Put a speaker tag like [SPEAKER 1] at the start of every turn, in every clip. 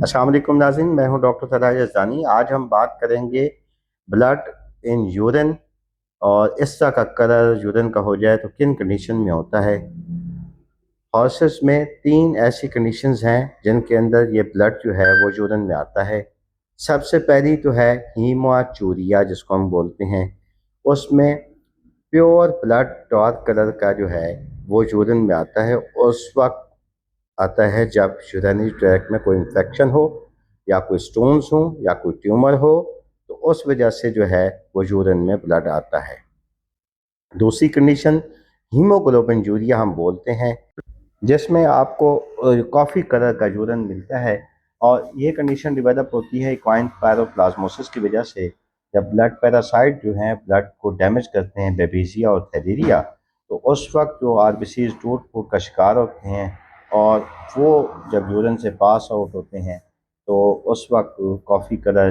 [SPEAKER 1] अस्सलाम वालेकुम नाज़रीन, मैं हूं डॉक्टर फराज अज़दानी। आज हम बात करेंगे ब्लड इन यूरिन और इस तरह का कलर यूरिन का हो जाए तो किन कंडीशन में होता है। हॉर्सेस में तीन ऐसी कंडीशंस हैं जिनके अंदर ये ब्लड जो है वो यूरिन में आता है। सबसे पहली तो है हीमाचूरिया जिसको हम बोलते हैं। उसमें प्योर ब्लड डार्क कलर का जो है वो यूरिन में आता है। उस वक्त आता है जब यूरिनरी ट्रैक्ट में कोई इन्फेक्शन हो या कोई स्टोन्स हो या कोई ट्यूमर हो, तो उस वजह से जो है वो यूरिन में ब्लड आता है। दूसरी कंडीशन हीमोग्लोबिन यूरिया हम बोलते हैं, जिसमें आपको कॉफ़ी कलर का यूरिन मिलता है और ये कंडीशन डेवलप होती है इक्वाइन पायरोप्लाज्मोसिस की वजह से। जब ब्लड पैरासाइट जो हैं ब्लड को डैमेज करते हैं, बेबीजिया और थैलेरिया, तो उस वक्त जो आरबीसीज टूट फूट का शिकार होते हैं और वो जब यूरिन से पास आउट होते हैं तो उस वक्त कॉफ़ी कलर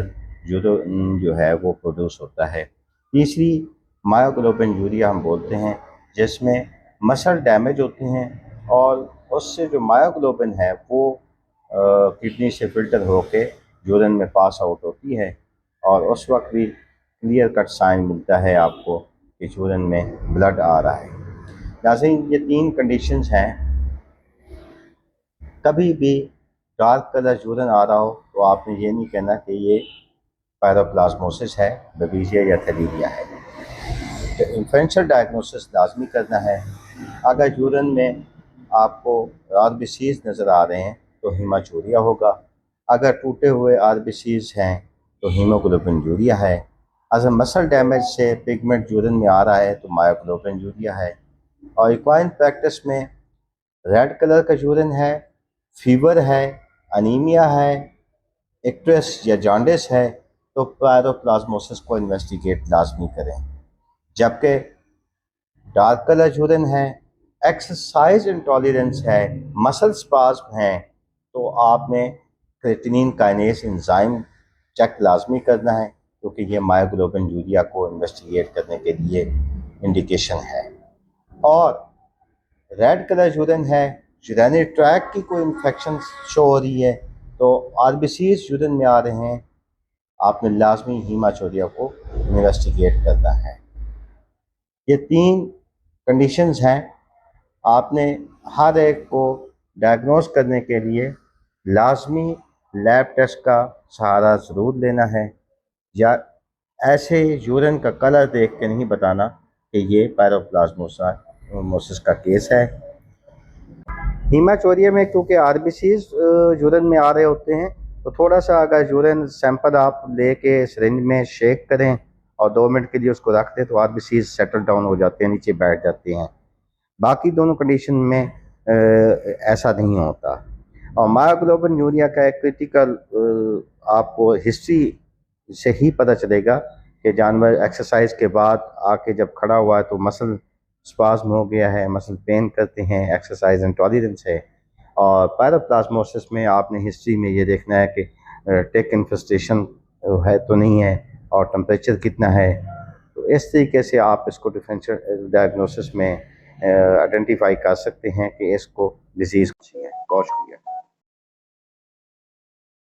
[SPEAKER 1] यूरिन जो है वो प्रोड्यूस होता है। तीसरी मायोग्लोबिन यूरिया हम बोलते हैं, जिसमें मसल डैमेज होते हैं और उससे जो मायोग्लोबिन है वो किडनी से फिल्टर होके यूरिन में पास आउट होती है और उस वक्त भी क्लियर कट साइन मिलता है आपको कि यूरिन में ब्लड आ रहा है। नाज़रीन, ये तीन कंडीशंस हैं। कभी भी डार्क कलर यूरिन आ रहा हो तो आपने ये नहीं कहना कि ये पायरोप्लाज्मोसिस है, बेबीजिया या थैलेरिया है। तो डिफरेंशियल डायग्नोसिस लाजमी करना है। अगर यूरिन में आपको आरबीसीज नज़र आ रहे हैं तो हीमाचूरिया होगा। अगर टूटे हुए आरबीसीज हैं तो हीमोग्लोबिन यूरिया है। अगर मसल डैमेज से पिगमेंट यूरिन में आ रहा है तो मायोग्लोबिन यूरिया है। और इक्वाइन प्रैक्टिस में रेड कलर का यूरिन है, फीवर है, अनीमिया है, एक्ट्रेस या जॉन्डिस है, तो पायरोप्लाज्मोसिस को इन्वेस्टिगेट लाजमी करें। जबकि डार्क कलर यूरिन है, एक्सरसाइज इंटॉलरेंस है, मसल स्पाज्म हैं, तो आपने क्रेटिनिन काइनेज एंजाइम चेक लाजमी करना है, क्योंकि ये मायोग्लोबिन यूरिया को इन्वेस्टिगेट करने के लिए इंडिकेशन है। और रेड कलर यूरिन है, यूरिनरी ट्रैक्ट की कोई इन्फेक्शन शो हो रही है, तो आरबीसीज यूरिन में आ रहे हैं, आपने लाजमी हीमाचूरिया को इन्वेस्टिगेट करना है। ये तीन कंडीशंस हैं। आपने हर एक को डायग्नोस करने के लिए लाजमी लैब टेस्ट का सहारा ज़रूर लेना है, या ऐसे यूरिन का कलर देख के नहीं बताना कि ये पायरोप्लाज्मोसिस का केस है। हीमाचूरिया में क्योंकि आरबीसीज यूरिन में आ रहे होते हैं, तो थोड़ा सा अगर यूरिन सैंपल आप लेके सिरिंज में शेक करें और 2 मिनट के लिए उसको रख दें तो आरबीसीज सेटल डाउन हो जाते हैं, नीचे बैठ जाते हैं। बाकी दोनों कंडीशन में ऐसा नहीं होता। और मायोग्लोबिन यूरिया का एक क्रिटिकल आपको हिस्ट्री से ही पता चलेगा कि जानवर एक्सरसाइज के बाद आके जब खड़ा हुआ है तो मसल स्पाज्म हो गया है, मसल पेन करते हैं, एक्सरसाइज इंटॉलरेंस है। और पायरोप्लाज्मोसिस में आपने हिस्ट्री में ये देखना है कि टेक इन्फेस्टेशन है तो नहीं है और टेम्परेचर कितना है। तो इस तरीके से आप इसको डिफरेंशियल डायग्नोसिस में आइडेंटिफाई कर सकते हैं कि इसको डिजीज़ है। बहुत शुक्रिया।